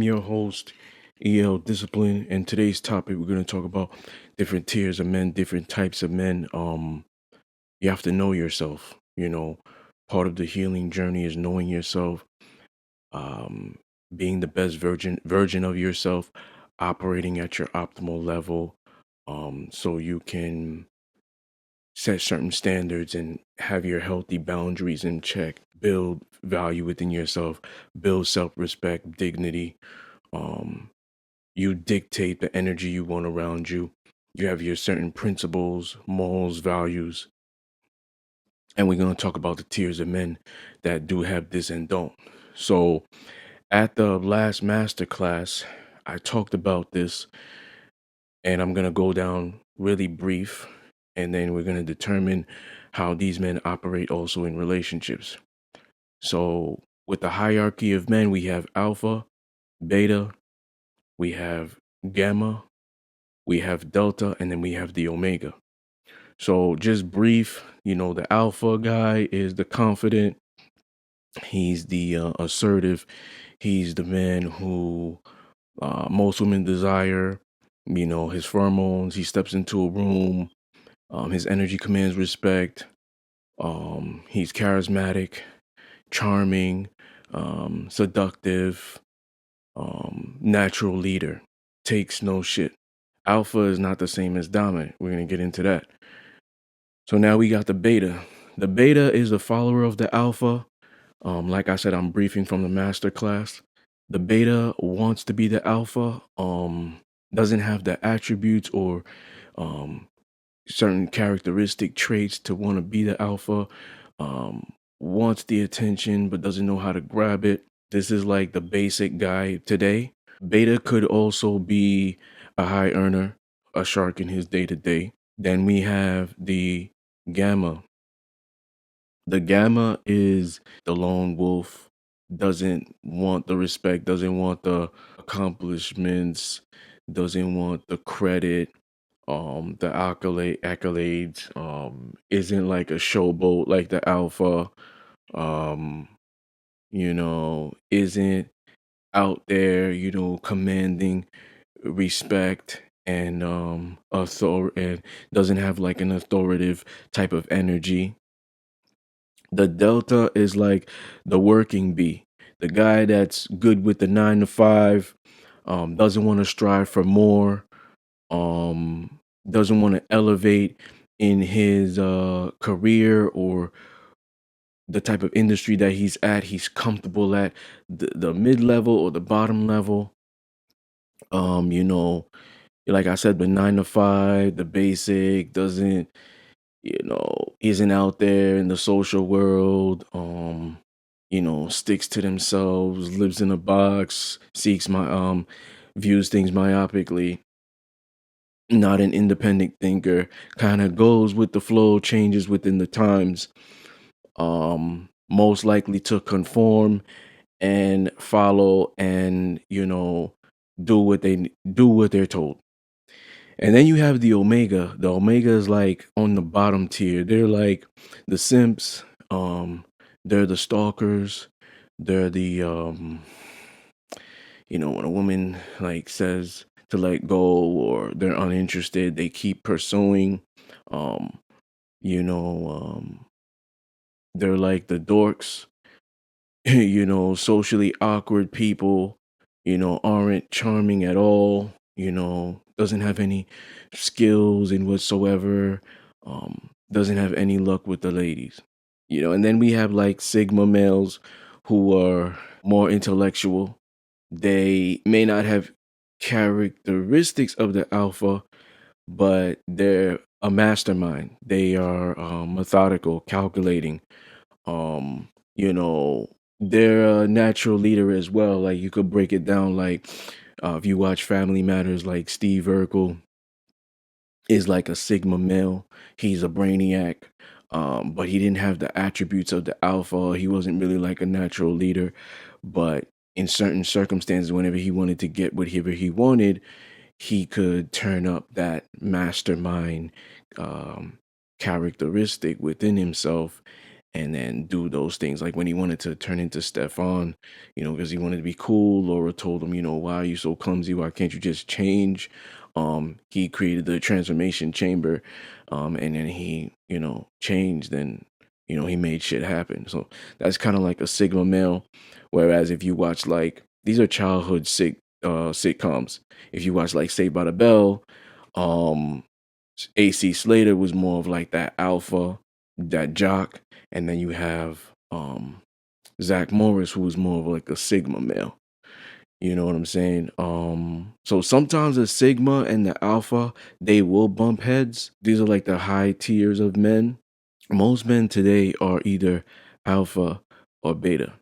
your host, EL Discipline, and today's topic we're going to talk about different tiers of men, different types of men. You have to know yourself. Part of the healing journey is knowing yourself, um, being the best version of yourself, operating at your optimal level, so you can set certain standards and have your healthy boundaries in check, build value within yourself, build self-respect, dignity. Um, you dictate the energy you want around you. You have your certain principles, morals, values, and we're going to talk about the tiers of men that do have this and don't. So, at the last master class, I talked about this, and I'm going to go down really brief, and then we're going to determine how these men operate also in relationships. So, with the hierarchy of men, we have alpha, beta, we have gamma, we have delta, and then we have the omega. So just brief, the alpha guy is the confident, he's the assertive, he's the man who most women desire. His pheromones, he steps into a room, his energy commands respect. He's charismatic, charming, seductive, natural leader, takes no shit. Alpha is not the same as dominant. We're going to get into that. So now we got the beta. The beta is a follower of the alpha. Like I said, I'm briefing from the master class. The beta wants to be the alpha, doesn't have the attributes or um, certain characteristic traits to want to be the alpha, wants the attention but doesn't know how to grab it. This is like the basic guy today. Beta could also be a high earner, a shark in his day to day. Then we have the gamma. The gamma is the lone wolf, doesn't want the respect, doesn't want the accomplishments, doesn't want the credit, the accolades, isn't like a showboat like the alpha, um, isn't out there, commanding respect and and doesn't have like an authoritative type of energy. The delta is like the working bee, the guy that's good with the 9 to 5, doesn't want to strive for more, doesn't want to elevate in his career or the type of industry that he's at. He's comfortable at the mid level or the bottom level. You know, like I said, the 9 to 5, the basic doesn't, isn't out there in the social world, sticks to themselves, lives in a box, seeks my views things myopically, not an independent thinker, kind of goes with the flow, changes within the times, most likely to conform and follow and, do what they're told. And then you have the Omega. The Omega is like on the bottom tier. They're like the simps. They're the stalkers. They're the when a woman like says to let go or they're uninterested, they keep pursuing. Um, you know, they're like the dorks, socially awkward people, aren't charming at all, doesn't have any skills in whatsoever, doesn't have any luck with the ladies, and then we have like Sigma males who are more intellectual. They may not have characteristics of the alpha, but they're a mastermind. They are methodical, calculating, um they're a natural leader as well. Like you could break it down like if you watch Family Matters, like Steve Urkel is like a sigma male. He's a brainiac, but he didn't have the attributes of the alpha. He wasn't really like a natural leader, but in certain circumstances, whenever he wanted to get whatever he wanted, he could turn up that mastermind um characteristic within himself and then do those things. Like when he wanted to turn into Stefan, because he wanted to be cool, Laura told him, why are you so clumsy? Why can't you just change? He created the transformation chamber, and then he, changed, and he made shit happen. So that's kind of like a Sigma male. Whereas if you watch, like, these are childhood sitcoms. If you watch like Saved by the Bell, um, AC Slater was more of like that alpha, that jock, and then you have Zach Morris, who was more of like a Sigma male. You know what I'm saying? So sometimes the Sigma and the Alpha, they will bump heads. These are like the high tiers of men. Most men today are either Alpha or Beta.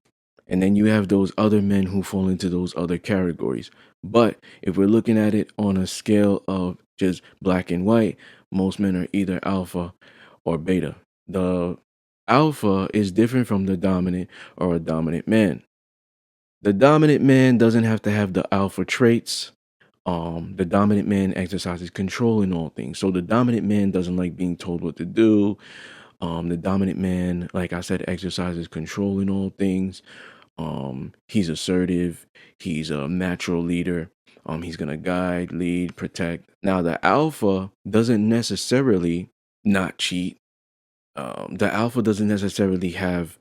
And then you have those other men who fall into those other categories. But if we're looking at it on a scale of just black and white, most men are either Alpha or Beta. The Alpha is different from the dominant or a dominant man. The dominant man doesn't have to have the alpha traits. The dominant man exercises control in all things. So the dominant man doesn't like being told what to do. The dominant man, like I said, exercises control in all things. He's assertive. He's a natural leader. He's gonna guide, lead, protect. Now the alpha doesn't necessarily not cheat. The alpha doesn't necessarily have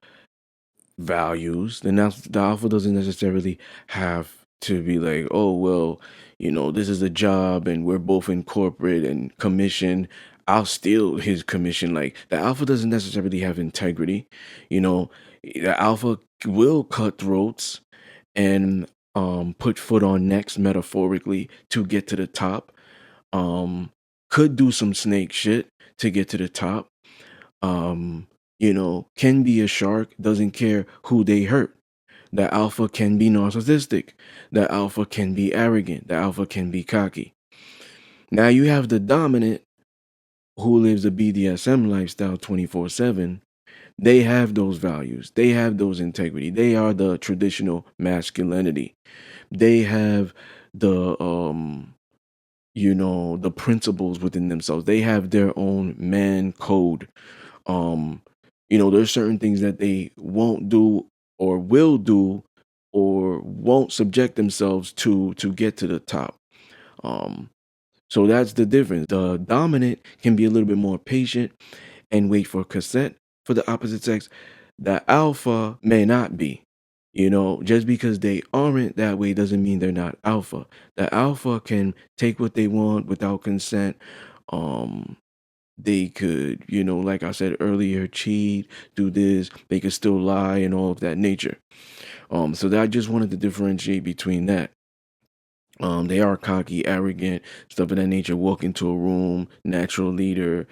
values. The alpha doesn't necessarily have to be like, oh well, this is a job and we're both in corporate and commission. I'll steal his commission. Like, the alpha doesn't necessarily have integrity. The alpha will cut throats and put foot on necks metaphorically to get to the top. Could do some snake shit to get to the top. Can be a shark, doesn't care who they hurt. The alpha can be narcissistic. The alpha can be arrogant. The alpha can be cocky. Now you have the dominant who lives a BDSM lifestyle 24/7. They have those values. They have those integrity. They are the traditional masculinity. They have the principles within themselves. They have their own man code. There's certain things that they won't do or will do or won't subject themselves to get to the top. Um, so that's the difference. The dominant can be a little bit more patient and wait for consent for the opposite sex. The alpha may not be. Just because they aren't that way doesn't mean they're not alpha. The alpha can take what they want without consent. Um, they could, like I said earlier, cheat, do this, they could still lie and all of that nature. So that I just wanted to differentiate between that. They are cocky, arrogant, stuff of that nature. Walk into a room, natural leader,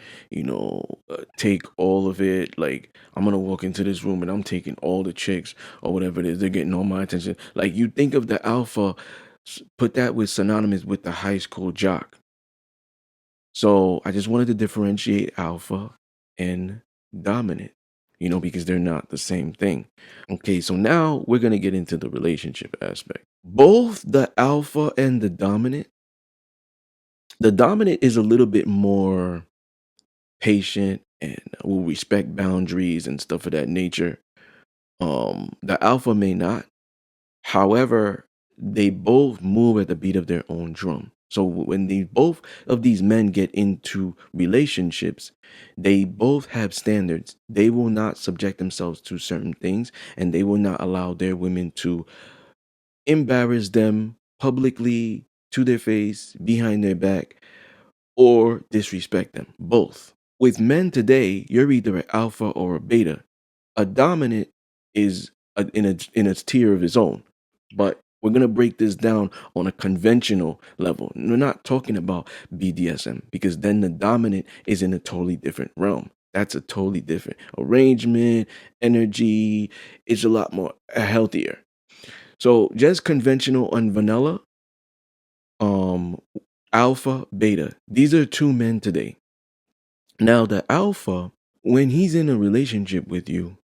take all of it. Like, I'm gonna walk into this room and I'm taking all the chicks or whatever it is. They're getting all my attention. Like, you think of the alpha, put that with synonymous with the high school jock. So I just wanted to differentiate alpha and dominant, because they're not the same thing. Okay, so now we're going to get into the relationship aspect. Both the alpha and the dominant is a little bit more patient and will respect boundaries and stuff of that nature. The alpha may not. However, they both move at the beat of their own drum. So when both of these men get into relationships, they both have standards. They will not subject themselves to certain things, and they will not allow their women to embarrass them publicly, to their face, behind their back, or disrespect them. Both. With men today, you're either an alpha or a beta. A dominant is in a tier of his own, but we're gonna break this down on a conventional level. We're not talking about BDSM, because then the dominant is in a totally different realm. That's a totally different arrangement, energy. It's a lot more healthier. So just conventional and vanilla, um, alpha, beta. These are two men today. Now the alpha, when he's in a relationship with you,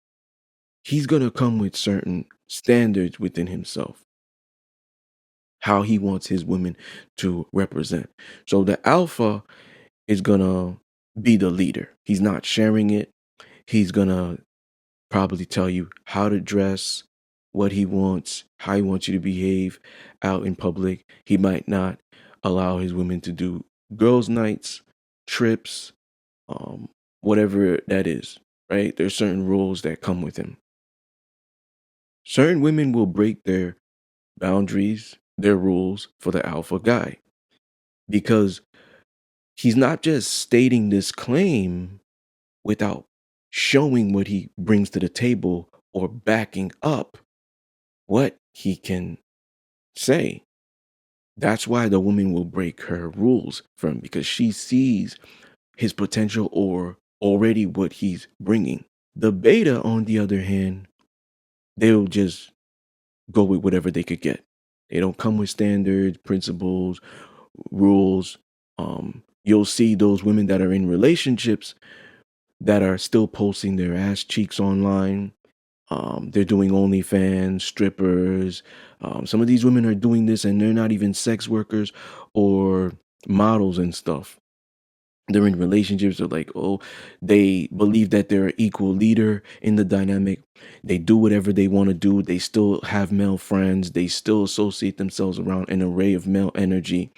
he's going to come with certain standards within himself, how he wants his women to represent. So the alpha is going to be the leader. He's not sharing it. He's going to probably tell you how to dress, what he wants, how he wants you to behave out in public. He might not allow his women to do girls' nights, trips, um, whatever that is, right? There's certain rules that come with him. Certain women will break their boundaries, their rules for the alpha guy because he's not just stating this claim without showing what he brings to the table or backing up what he can say. That's why the woman will break her rules for him because she sees his potential or already what he's bringing. The beta, on the other hand, they'll just go with whatever they could get. They don't come with standards, principles, rules. You'll see those women that are in relationships that are still posting their ass cheeks online. They're doing OnlyFans, strippers. Some of these women are doing this and they're not even sex workers or models and stuff. They're in relationships that like, oh, they believe that they're an equal leader in the dynamic. They do whatever they want to do. They still have male friends. They still associate themselves around an array of male energy.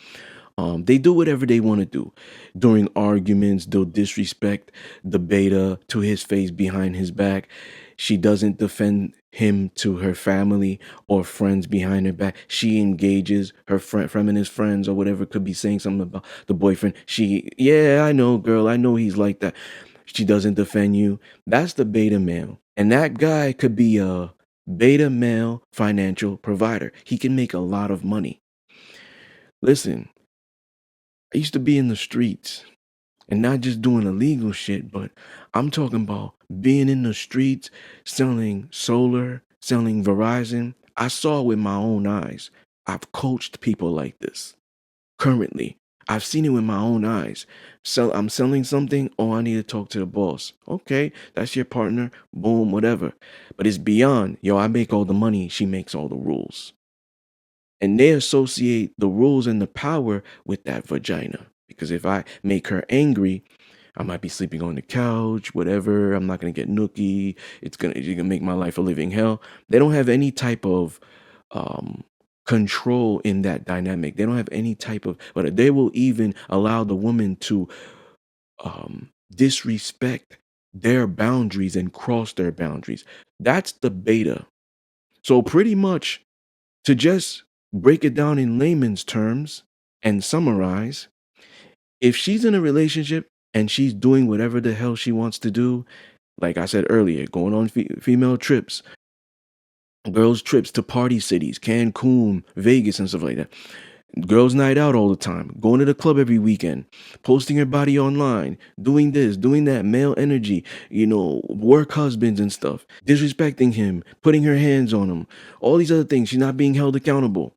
They do whatever they want to do. During arguments, they'll disrespect the beta to his face behind his back. She doesn't defend him to her family or friends behind her back. She engages her feminist friends or whatever could be saying something about the boyfriend. Yeah, I know, girl. I know he's like that. She doesn't defend you. That's the beta male. And that guy could be a beta male financial provider. He can make a lot of money. Listen, I used to be in the streets and not just doing illegal shit, but I'm talking about being in the streets, selling solar, selling Verizon. I saw it with my own eyes. I've coached people like this currently. I've seen it with my own eyes. So I'm selling something. Oh, I need to talk to the boss. Okay, that's your partner. Boom, whatever. But it's beyond, yo, I make all the money. She makes all the rules. And they associate the rules and the power with that vagina. Because if I make her angry, I might be sleeping on the couch, whatever. I'm not gonna get nookie. It's gonna make my life a living hell. They don't have any type of um control in that dynamic. They don't have any type of, but they will even allow the woman to disrespect their boundaries and cross their boundaries. That's the beta. So pretty much, to just break it down in layman's terms and summarize, if she's in a relationship and she's doing whatever the hell she wants to do, like I said earlier, going on female trips, girls' trips to party cities, Cancun, Vegas, and stuff like that. Girls' night out all the time, going to the club every weekend, posting her body online, doing this, doing that, male energy, work husbands and stuff, disrespecting him, putting her hands on him, all these other things. She's not being held accountable.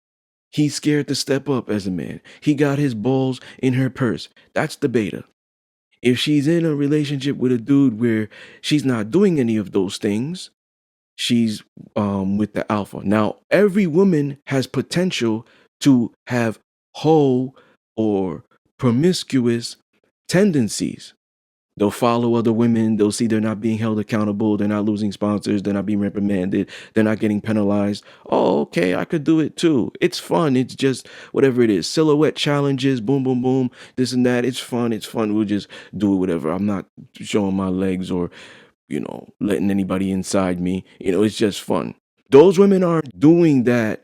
He's scared to step up as a man. He got his balls in her purse. That's the beta. If she's in a relationship with a dude where she's not doing any of those things, she's with the alpha. Now, every woman has potential to have whole or promiscuous tendencies. They'll follow other women. They'll see they're not being held accountable. They're not losing sponsors. They're not being reprimanded. They're not getting penalized. Oh, okay, I could do it too. It's fun. It's just whatever it is. Silhouette challenges, boom, boom, boom, this and that. It's fun. It's fun. We'll just do it, whatever. I'm not showing my legs or, letting anybody inside me. It's just fun. Those women aren't doing that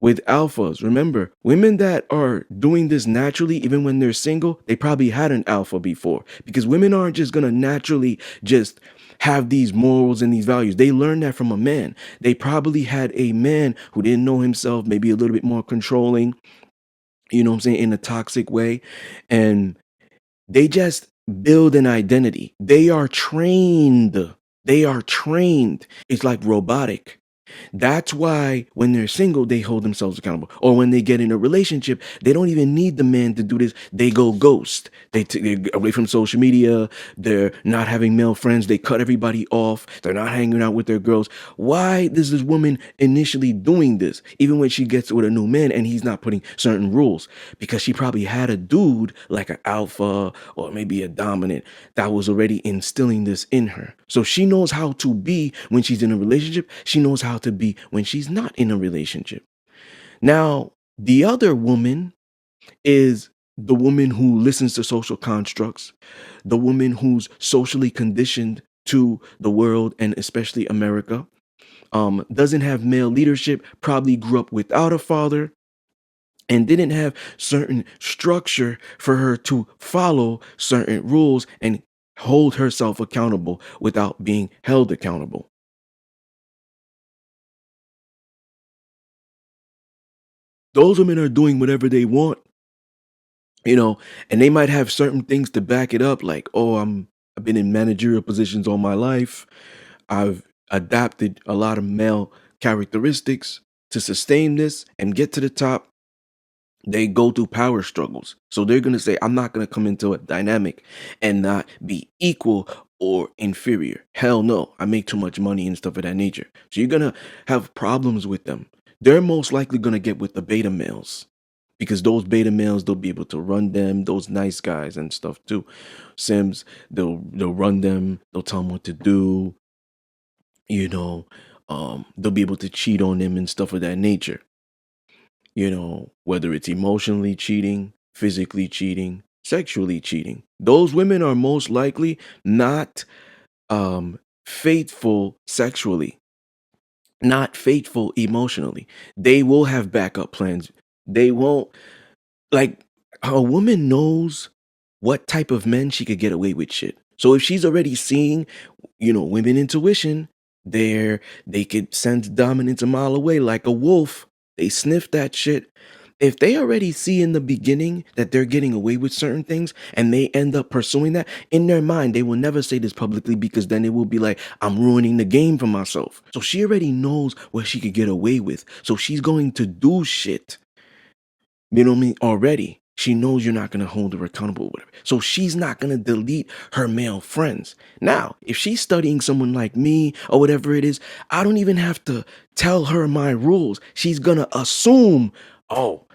with alphas. Remember, women that are doing this naturally, even when they're single, they probably had an alpha before. Because women aren't just gonna naturally just have these morals and these values. They learned that from a man. They probably had a man who didn't know himself, maybe a little bit more controlling, you know what I'm saying, in a toxic way. And they just build an identity. They are trained. They are trained. It's like robotic. That's why when they're single, they hold themselves accountable. Or when they get in a relationship, they don't even need the man to do this. They go ghost. They're away from social media. They're not having male friends. They cut everybody off. They're not hanging out with their girls. Why is this woman initially doing this? Even when she gets with a new man and he's not putting certain rules, because she probably had a dude like an alpha or maybe a dominant that was already instilling this in her. So she knows how to be when she's in a relationship. She knows how to be when she's not in a relationship. Now, the other woman is the woman who listens to social constructs, the woman who's socially conditioned to the world and especially America, doesn't have male leadership, probably grew up without a father, and didn't have certain structure for her to follow certain rules and hold herself accountable without being held accountable. Those women are doing whatever they want, you know, and they might have certain things to back it up, like, oh, I've been in managerial positions all my life. I've adapted a lot of male characteristics to sustain this and get to the top. They go through power struggles. So they're going to say, I'm not going to come into a dynamic and not be equal or inferior. Hell no. I make too much money and stuff of that nature. So you're going to have problems with them. They're most likely going to get with the beta males, because those beta males, they'll be able to run them, those nice guys and stuff too. Sims, they'll run them, they'll tell them what to do, you know, they'll be able to cheat on them and stuff of that nature. Whether it's emotionally cheating, physically cheating, sexually cheating. Those women are most likely not faithful sexually, not faithful emotionally. They will have backup plans. They won't, like, a woman knows what type of men she could get away with shit. So if she's already seeing, women intuition, they could sense dominance a mile away like a wolf. They sniff that shit. If they already see in the beginning that they're getting away with certain things and they end up pursuing that in their mind, they will never say this publicly, because then it will be like, I'm ruining the game for myself. So she already knows what she could get away with. So she's going to do shit, you know what I mean? Already, she knows you're not going to hold her accountable, whatever. So she's not going to delete her male friends. Now, if she's studying someone like me or whatever it is, I don't even have to tell her my rules. She's going to assume, oh,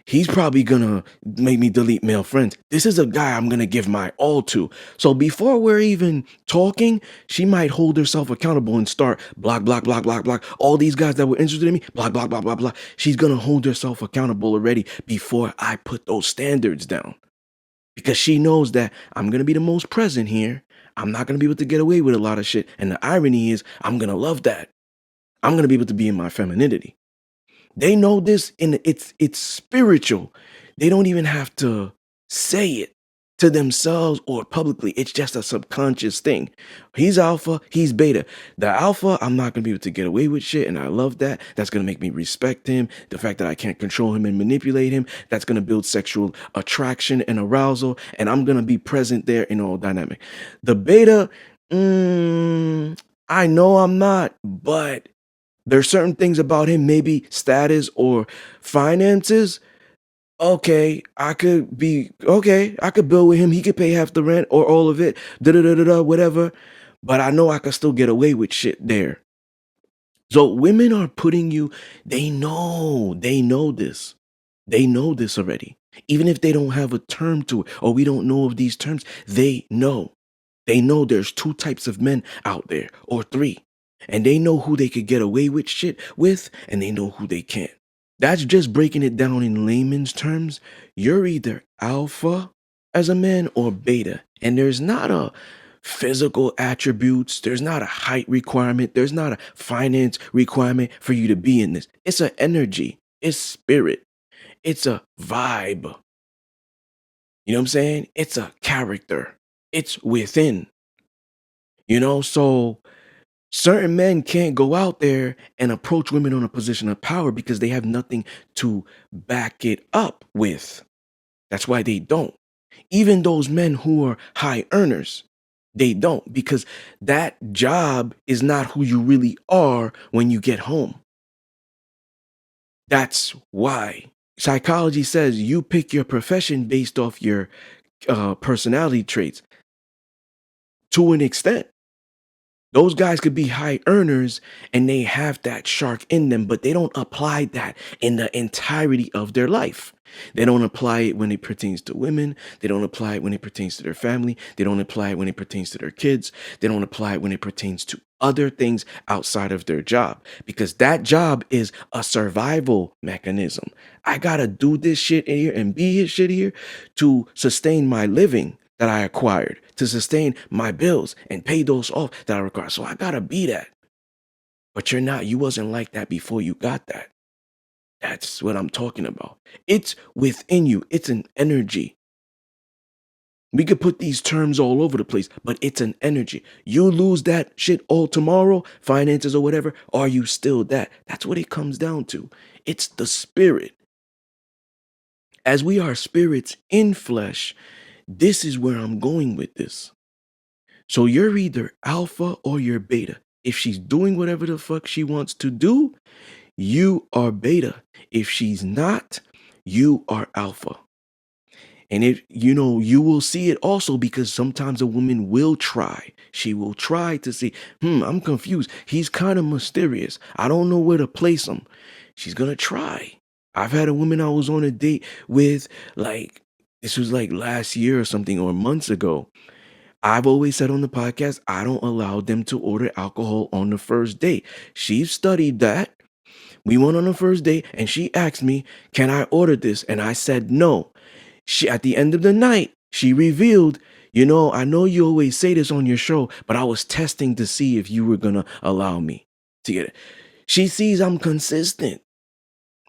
he's probably going to make me delete male friends. This is a guy I'm going to give my all to. So before we're even talking, she might hold herself accountable and start block, block, block, block, block. All these guys that were interested in me, block, block, block, blah, blah. She's going to hold herself accountable already before I put those standards down, because she knows that I'm going to be the most present here. I'm not going to be able to get away with a lot of shit. And the irony is, I'm going to love that. I'm going to be able to be in my femininity. They know this, and it's spiritual. They don't even have to say it to themselves or publicly. It's just a subconscious thing. He's alpha, he's beta. The alpha, I'm not gonna be able to get away with shit, and I love that. That's gonna make me respect him. The fact that I can't control him and manipulate him, that's gonna build sexual attraction and arousal, and I'm gonna be present there in all dynamic. The beta, I know I'm not, but there's certain things about him, maybe status or finances. Okay, I could build with him. He could pay half the rent or all of it, da da da da da, whatever. But I know I could still get away with shit there. So women are putting you, they know this. They know this already. Even if they don't have a term to it or we don't know of these terms, they know. They know there's two types of men out there, or three. And they know who they could get away with shit with, and they know who they can't. That's just breaking it down in layman's terms. You're either alpha as a man or beta. And there's not a physical attributes, there's not a height requirement, there's not a finance requirement for you to be in this. It's an energy, it's spirit, it's a vibe. You know what I'm saying? It's a character. It's within. So certain men can't go out there and approach women on a position of power because they have nothing to back it up with. That's why they don't. Even those men who are high earners, They don't, because that job is not who you really are when you get home. That's why. Psychology says you pick your profession based off your personality traits to an extent. Those guys could be high earners and they have that shark in them, but they don't apply that in the entirety of their life. They don't apply it when it pertains to women. They don't apply it when it pertains to their family. They don't apply it when it pertains to their kids. They don't apply it when it pertains to other things outside of their job, because that job is a survival mechanism. I got to do this shit here and be his shit here to sustain my living that I acquired, to sustain my bills and pay those off that I require. So I gotta be that. But you're not. You wasn't like that before you got that. That's what I'm talking about. It's within you. It's an energy. We could put these terms all over the place, but it's an energy. You lose that shit all tomorrow, finances or whatever, are you still that? That's what it comes down to. It's the spirit. As we are spirits in flesh, this is where I'm going with this. So you're either alpha or you're beta. If she's doing whatever the fuck she wants to do, you are beta. If she's not, you are alpha. And if you will see it also, because sometimes a woman will try. She will try to see, I'm confused. He's kind of mysterious. I don't know where to place him. She's going to try. I've had a woman I was on a date with, like, this was like last year or something, or months ago. I've always said on the podcast, I don't allow them to order alcohol on the first date. She's studied that. We went on the first date and she asked me, can I order this? And I said no. She, at the end of the night, she revealed, I know you always say this on your show, but I was testing to see if you were going to allow me to get it. She sees I'm consistent.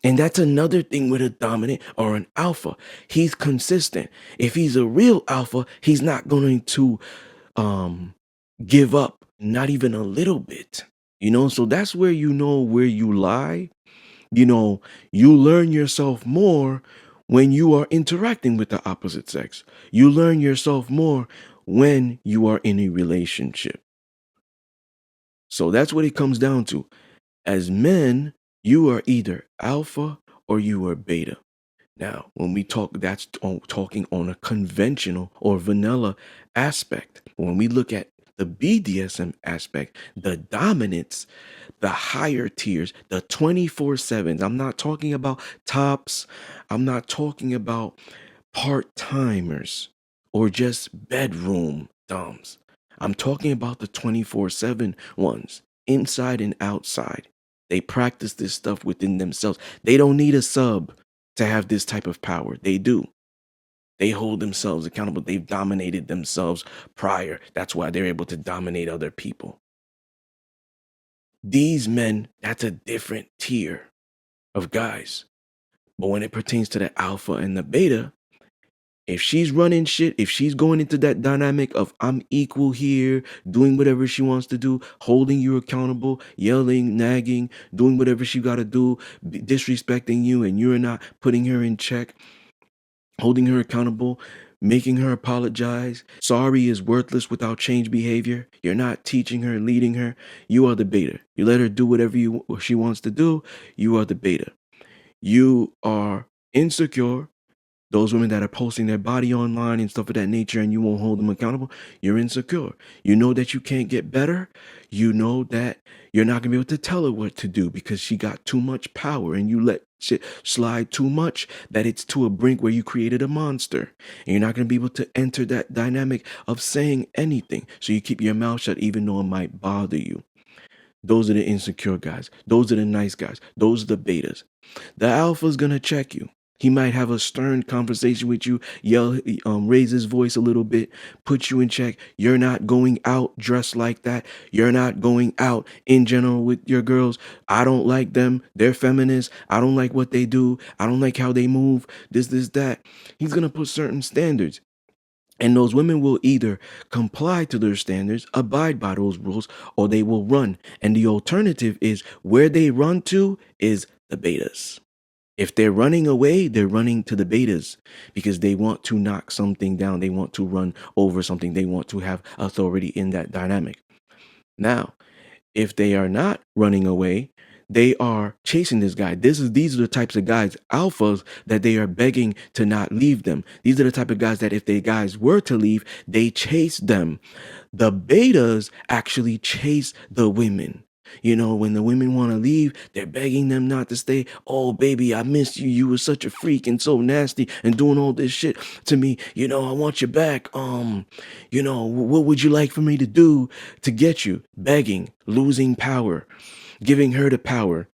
And that's another thing with a dominant or an alpha. He's consistent. If he's a real alpha, he's not going to give up, not even a little bit. So that's where where you lie. You learn yourself more when you are interacting with the opposite sex. You learn yourself more when you are in a relationship. So that's what it comes down to. As men, you are either alpha or you are beta. Now, when we talk, that's talking on a conventional or vanilla aspect. When we look at the BDSM aspect, the dominance, the higher tiers, the 24/7s. I'm not talking about tops. I'm not talking about part-timers or just bedroom doms. I'm talking about the 24/7 ones, inside and outside. They practice this stuff within themselves. They don't need a sub to have this type of power. They do. They hold themselves accountable. They've dominated themselves prior. That's why they're able to dominate other people. These men, that's a different tier of guys. But when it pertains to the alpha and the beta, if she's running shit, if she's going into that dynamic of I'm equal here, doing whatever she wants to do, holding you accountable, yelling, nagging, doing whatever she got to do, disrespecting you, and you're not putting her in check, holding her accountable, making her apologize. Sorry is worthless without change behavior. You're not teaching her, leading her. You are the beta. You let her do whatever she wants to do. You are the beta. You are insecure. Those women that are posting their body online and stuff of that nature, and you won't hold them accountable, you're insecure. You know that you can't get better. You know that you're not gonna be able to tell her what to do because she got too much power, and you let shit slide too much that it's to a brink where you created a monster. And you're not gonna be able to enter that dynamic of saying anything. So you keep your mouth shut even though it might bother you. Those are the insecure guys. Those are the nice guys. Those are the betas. The alpha's gonna check you. He might have a stern conversation with you, raise his voice a little bit, put you in check. You're not going out dressed like that. You're not going out in general with your girls. I don't like them. They're feminists. I don't like what they do. I don't like how they move. This, that. He's going to put certain standards. And those women will either comply to their standards, abide by those rules, or they will run. And the alternative is where they run to is the betas. If they're running away, they're running to the betas because they want to knock something down. They want to run over something. They want to have authority in that dynamic. Now, if they are not running away, they are chasing this guy. These are the types of guys, alphas, that they are begging to not leave them. These are the type of guys that if the guys were to leave, they chase them. The betas actually chase the women. You know, when the women want to leave, they're begging them not to stay. Oh, baby, I missed you. You were such a freak and so nasty and doing all this shit to me. You know, I want you back. What would you like for me to do to get you? Begging, losing power, giving her the power,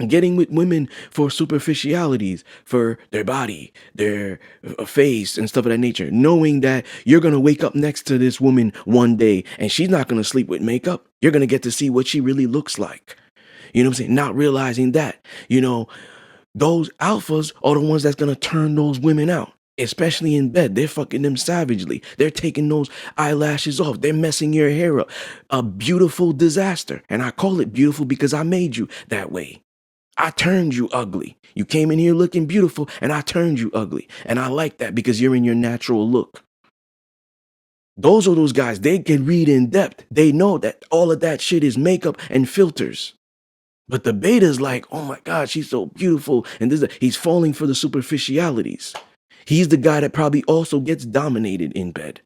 getting with women for superficialities, for their body, their face and stuff of that nature, knowing that you're going to wake up next to this woman one day and she's not going to sleep with makeup. You're going to get to see what she really looks like. You know what I'm saying? Not realizing that, those alphas are the ones that's going to turn those women out. Especially in bed, they're fucking them savagely. They're taking those eyelashes off. They're messing your hair up. A beautiful disaster. And I call it beautiful because I made you that way. I turned you ugly. You came in here looking beautiful and I turned you ugly. And I like that because you're in your natural look. Those are those guys. They can read in depth. They know that all of that shit is makeup and filters. But the beta's like, oh my God, she's so beautiful. And he's falling for the superficialities. He's the guy that probably also gets dominated in bed.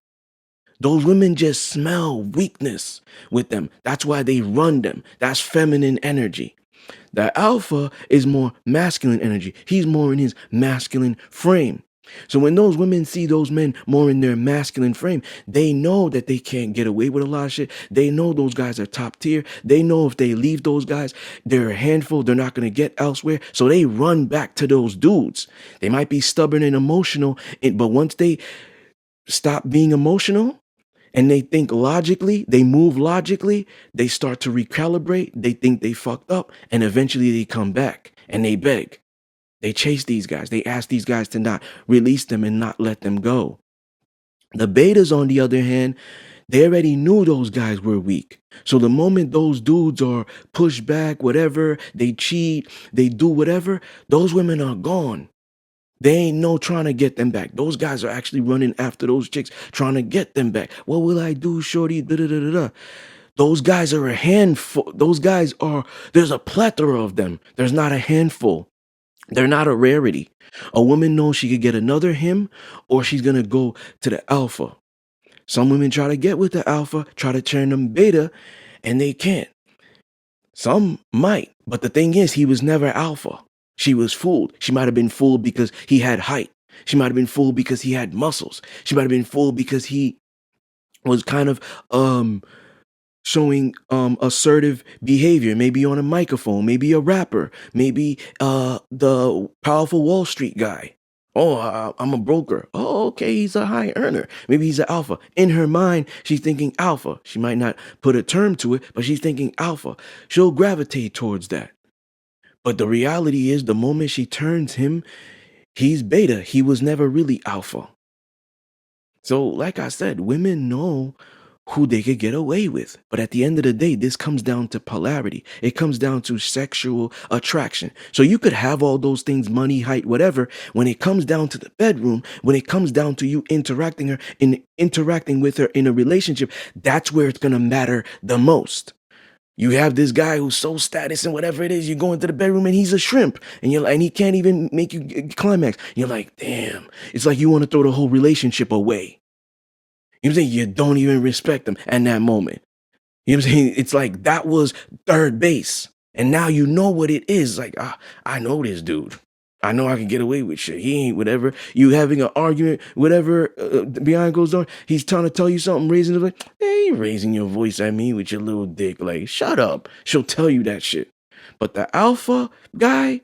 Those women just smell weakness with them. That's why they run them. That's feminine energy. The alpha is more masculine energy. He's more in his masculine frame. So when those women see those men more in their masculine frame, they know that they can't get away with a lot of shit. They know those guys are top tier. They know if they leave those guys, they're a handful. They're not going to get elsewhere. So they run back to those dudes. They might be stubborn and emotional, but once they stop being emotional, and they think logically, they move logically, they start to recalibrate, they think they fucked up, and eventually they come back and they beg. They chase these guys. They ask these guys to not release them and not let them go. The betas, on the other hand, they already knew those guys were weak. So the moment those dudes are pushed back, whatever, they cheat, they do whatever, those women are gone. They ain't no trying to get them back. Those guys are actually running after those chicks, trying to get them back. What will I do, shorty? Da, da, da, da, da. Those guys are a handful. There's a plethora of them. There's not a handful. They're not a rarity. A woman knows she could get another him or she's going to go to the alpha. Some women try to get with the alpha, try to turn them beta, and they can't. Some might, but the thing is, he was never alpha. She was fooled. She might have been fooled because he had height. She might have been fooled because he had muscles. She might have been fooled because he was kind of showing assertive behavior, maybe on a microphone, maybe a rapper, maybe the powerful Wall Street guy. Oh, I'm a broker. Oh, okay, he's a high earner. Maybe he's an alpha. In her mind, she's thinking alpha. She might not put a term to it, but she's thinking alpha. She'll gravitate towards that. But the reality is, the moment she turns him, he's beta. He was never really alpha. So, like I said, women know who they could get away with. But at the end of the day, this comes down to polarity. It comes down to sexual attraction. So you could have all those things, money, height, whatever. When it comes down to the bedroom, when it comes down to you interacting with her in a relationship, that's where it's going to matter the most. You have this guy who's so status and whatever it is, you go into the bedroom and he's a shrimp and and he can't even make you climax. You're like, damn, it's like you want to throw the whole relationship away. You know what I'm saying? You don't even respect them at that moment. You know what I'm saying? It's like that was third base. And now you know what it is. Like, I know this dude. I know I can get away with shit. He ain't whatever. You having an argument, whatever, behind goes on. He's trying to tell you something, raising the voice. Hey, you raising your voice at me with your little dick. Like, shut up. She'll tell you that shit. But the alpha guy,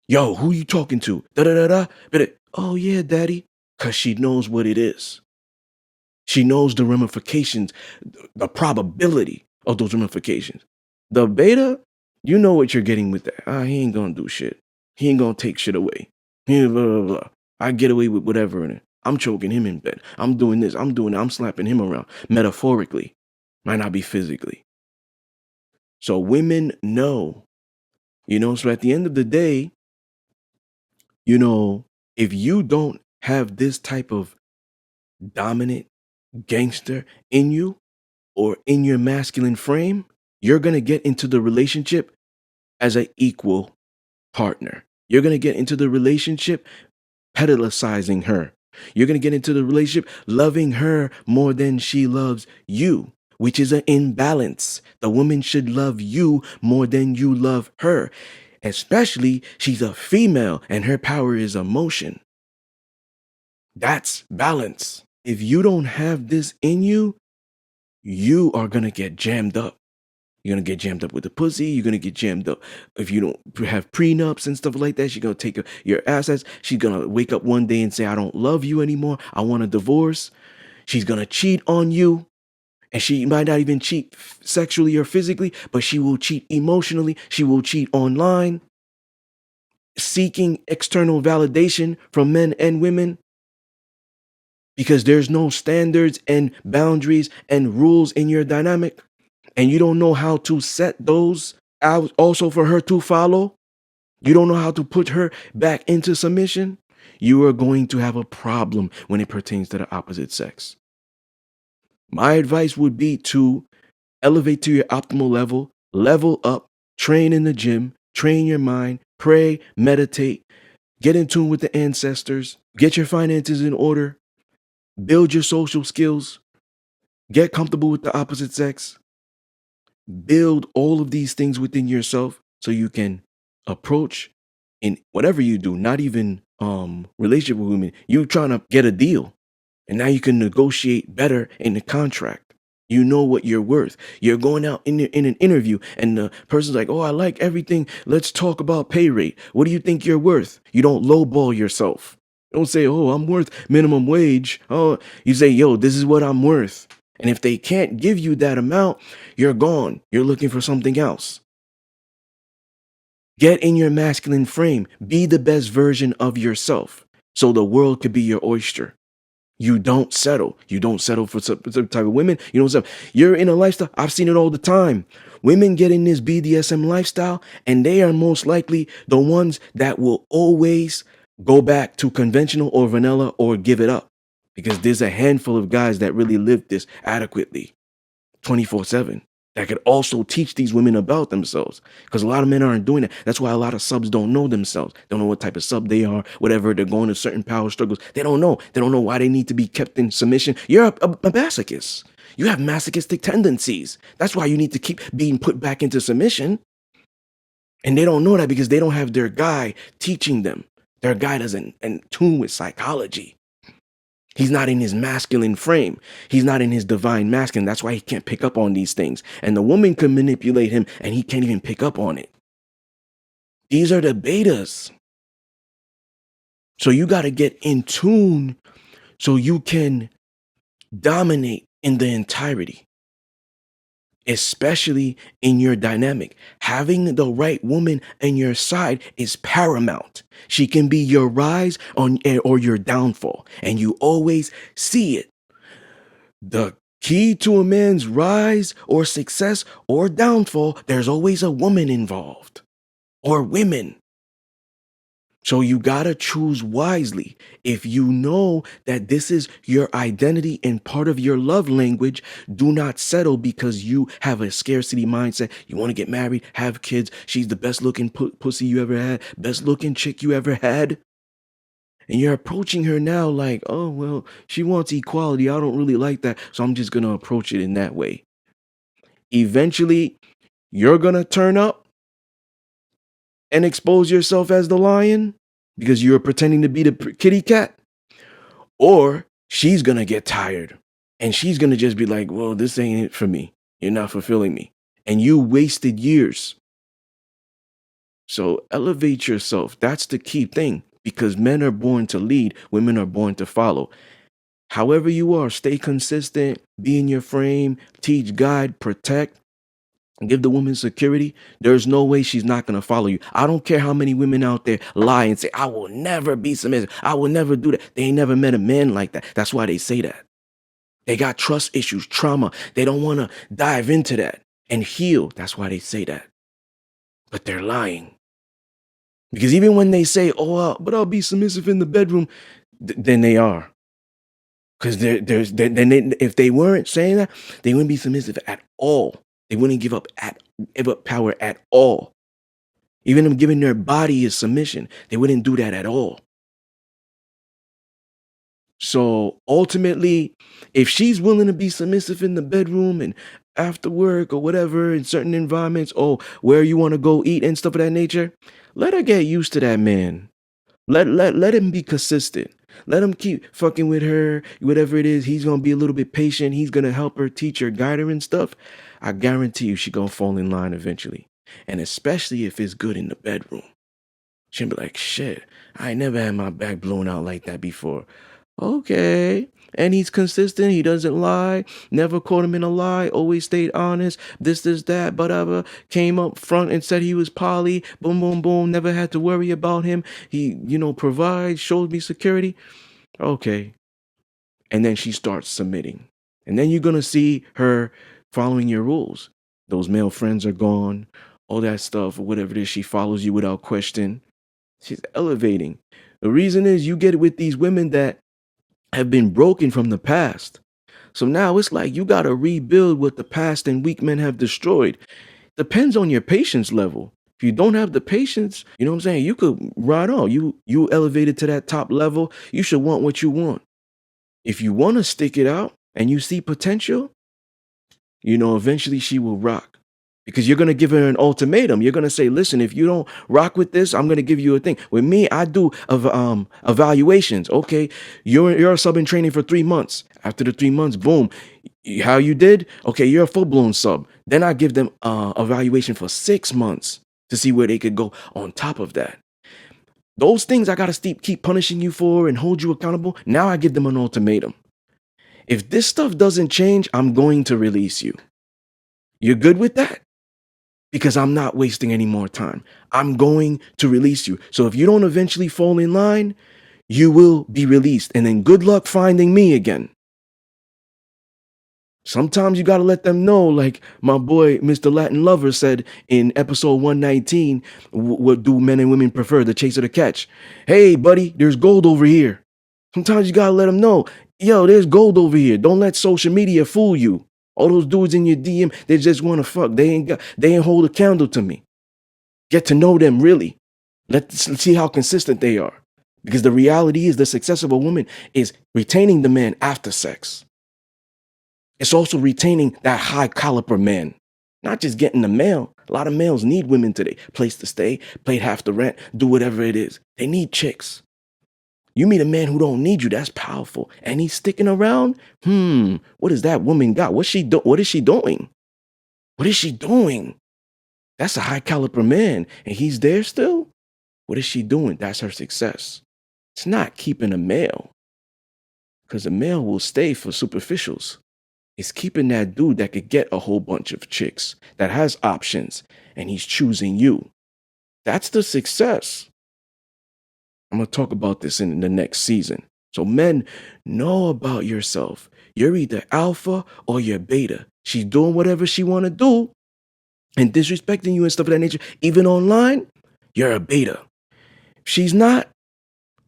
yo, who you talking to? Da-da-da-da. But oh, yeah, daddy. Because she knows what it is. She knows the ramifications, the probability of those ramifications. The beta, you know what you're getting with that. He ain't gonna do shit. He ain't gonna take shit away. Blah, blah, blah. I get away with whatever in it. I'm choking him in bed. I'm doing this. I'm doing that. I'm slapping him around. Metaphorically. Might not be physically. So women know. So at the end of the day, You know, if you don't have this type of dominant gangster in you or in your masculine frame, you're going to get into the relationship as an equal partner. You're going to get into the relationship pedagogizing her. You're going to get into the relationship loving her more than she loves you, which is an imbalance. The woman should love you more than you love her, especially she's a female and her power is emotion. That's balance. If you don't have this in you, you are going to get jammed up. You're going to get jammed up with the pussy. You're going to get jammed up. If you don't have prenups and stuff like that, she's going to take your assets. She's going to wake up one day and say, I don't love you anymore. I want a divorce. She's going to cheat on you. And she might not even cheat sexually or physically, but she will cheat emotionally. She will cheat online, seeking external validation from men and women because there's no standards and boundaries and rules in your dynamic. And you don't know how to set those out also for her to follow, you don't know how to put her back into submission, you are going to have a problem when it pertains to the opposite sex. My advice would be to elevate to your optimal level up, train in the gym, train your mind, pray, meditate, get in tune with the ancestors, get your finances in order, build your social skills, get comfortable with the opposite sex, build all of these things within yourself so you can approach in whatever you do, not even relationship with women. You trying to get a deal and now you can negotiate better in the contract. You know what you're worth. You're going out in an interview and the person's like, oh, I like everything. Let's talk about pay rate. What do you think you're worth? You don't lowball yourself. Don't say, oh, I'm worth minimum wage. Oh, you say, yo, this is what I'm worth. And if they can't give you that amount, you're gone. You're looking for something else. Get in your masculine frame. Be the best version of yourself so the world could be your oyster. You don't settle. You don't settle for some type of women. You don't settle. You're in a lifestyle. I've seen it all the time. Women get in this BDSM lifestyle, and they are most likely the ones that will always go back to conventional or vanilla or give it up. Because there's a handful of guys that really live this adequately 24/7 that could also teach these women about themselves. Because a lot of men aren't doing it. That's why a lot of subs don't know themselves. Don't know what type of sub they are, whatever. They're going to certain power struggles. They don't know. They don't know why they need to be kept in submission. You're a masochist. You have masochistic tendencies. That's why you need to keep being put back into submission. And they don't know that because they don't have their guy teaching them. Their guy doesn't in tune with psychology. He's not in his masculine frame. He's not in his divine masculine. That's why he can't pick up on these things. And the woman can manipulate him and he can't even pick up on it. These are the betas. So you got to get in tune so you can dominate in the entirety, especially in your dynamic. Having the right woman on your side is paramount. She can be your rise or your downfall, and you always see it. The key to a man's rise or success or downfall, there's always a woman involved or women. So you gotta choose wisely. If you know that this is your identity and part of your love language, do not settle because you have a scarcity mindset. You want to get married, have kids. She's the best looking pussy you ever had, best looking chick you ever had. And you're approaching her now like, oh, well, she wants equality. I don't really like that. So I'm just going to approach it in that way. Eventually, you're going to turn up and expose yourself as the lion because you're pretending to be the kitty cat. Or she's going to get tired and she's going to just be like, well, this ain't it for me. You're not fulfilling me. And you wasted years. So elevate yourself. That's the key thing because men are born to lead. Women are born to follow. However you are, stay consistent, be in your frame, teach, guide, protect, give the woman security. There's no way she's not going to follow you. I don't care how many women out there lie and say, I will never be submissive. I will never do that. They ain't never met a man like that. That's why they say that. They got trust issues, trauma. They don't want to dive into that and heal. That's why they say that. But they're lying. Because even when they say, "Oh, but I'll be submissive in the bedroom," then they are. Because then if they weren't saying that, they wouldn't be submissive at all. They wouldn't give up power at all. Even them giving their body a submission, they wouldn't do that at all. So ultimately, if she's willing to be submissive in the bedroom and after work or whatever in certain environments, or where you want to go eat and stuff of that nature, let her get used to that man. Let him be consistent. Let him keep fucking with her, whatever it is. He's gonna be a little bit patient. He's gonna help her, teach her, guide her and stuff. I guarantee you, she gonna fall in line eventually. And especially if it's good in the bedroom, she'll be like, "Shit, I ain't never had my back blown out like that before." Okay. And he's consistent. He doesn't lie. Never caught him in a lie. Always stayed honest. This, that, whatever. Came up front and said he was poly. Boom, boom, boom. Never had to worry about him. He, provides, shows me security. Okay. And then she starts submitting. And then you're going to see her following your rules. Those male friends are gone. All that stuff, or whatever it is. She follows you without question. She's elevating. The reason is you get with these women that have been broken from the past. So now it's like you got to rebuild what the past and weak men have destroyed. Depends on your patience level. If you don't have the patience, you know what I'm saying? You could ride on. You elevated to that top level. You should want what you want. If you want to stick it out and you see potential, eventually she will rock. Because you're going to give her an ultimatum. You're going to say, listen, if you don't rock with this, I'm going to give you a thing. With me, I do evaluations. Okay, you're a sub in training for 3 months. After the 3 months, boom, how you did? Okay, you're a full-blown sub. Then I give them evaluation for 6 months to see where they could go on top of that. Those things I got to keep punishing you for and hold you accountable. Now I give them an ultimatum. If this stuff doesn't change, I'm going to release you. You're good with that? Because I'm not wasting any more time. I'm going to release you. So if you don't eventually fall in line, you will be released. And then good luck finding me again. Sometimes you got to let them know, like my boy, Mr. Latin Lover said in episode 119, what do men and women prefer, the chase or the catch? Hey, buddy, there's gold over here. Sometimes you got to let them know, yo, there's gold over here. Don't let social media fool you. All those dudes in your DM, they just want to fuck. They ain't hold a candle to me. Get to know them really. Let's see how consistent they are. Because the reality is the success of a woman is retaining the man after sex. It's also retaining that high caliber man. Not just getting the male. A lot of males need women today. Place to stay, pay half the rent, do whatever it is. They need chicks. You meet a man who don't need you, that's powerful. And he's sticking around? What does that woman got? What is she doing? What is she doing? That's a high caliber man. And he's there still? What is she doing? That's her success. It's not keeping a male. Because a male will stay for superficials. It's keeping that dude that could get a whole bunch of chicks, that has options, and he's choosing you. That's the success. I'm going to talk about this in the next season. So men, know about yourself. You're either alpha or you're beta. She's doing whatever she want to do and disrespecting you and stuff of that nature. Even online, you're a beta. If she's not,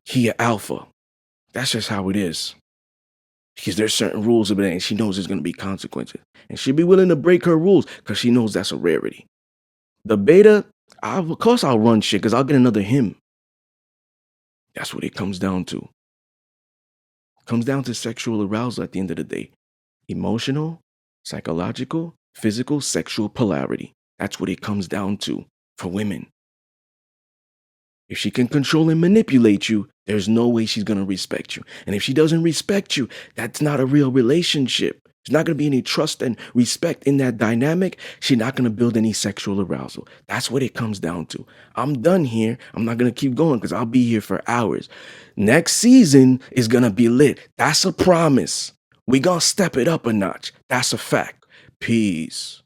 he an alpha. That's just how it is. Because there's certain rules of it and she knows there's going to be consequences. And she'll be willing to break her rules because she knows that's a rarity. The beta, of course I'll run shit because I'll get another him. That's what it comes down to. It comes down to sexual arousal at the end of the day. Emotional, psychological, physical, sexual polarity. That's what it comes down to for women. If she can control and manipulate you, there's no way she's going to respect you. And if she doesn't respect you, that's not a real relationship. There's not going to be any trust and respect in that dynamic. She's not going to build any sexual arousal. That's what it comes down to. I'm done here. I'm not going to keep going because I'll be here for hours. Next season is going to be lit. That's a promise. We're going to step it up a notch. That's a fact. Peace.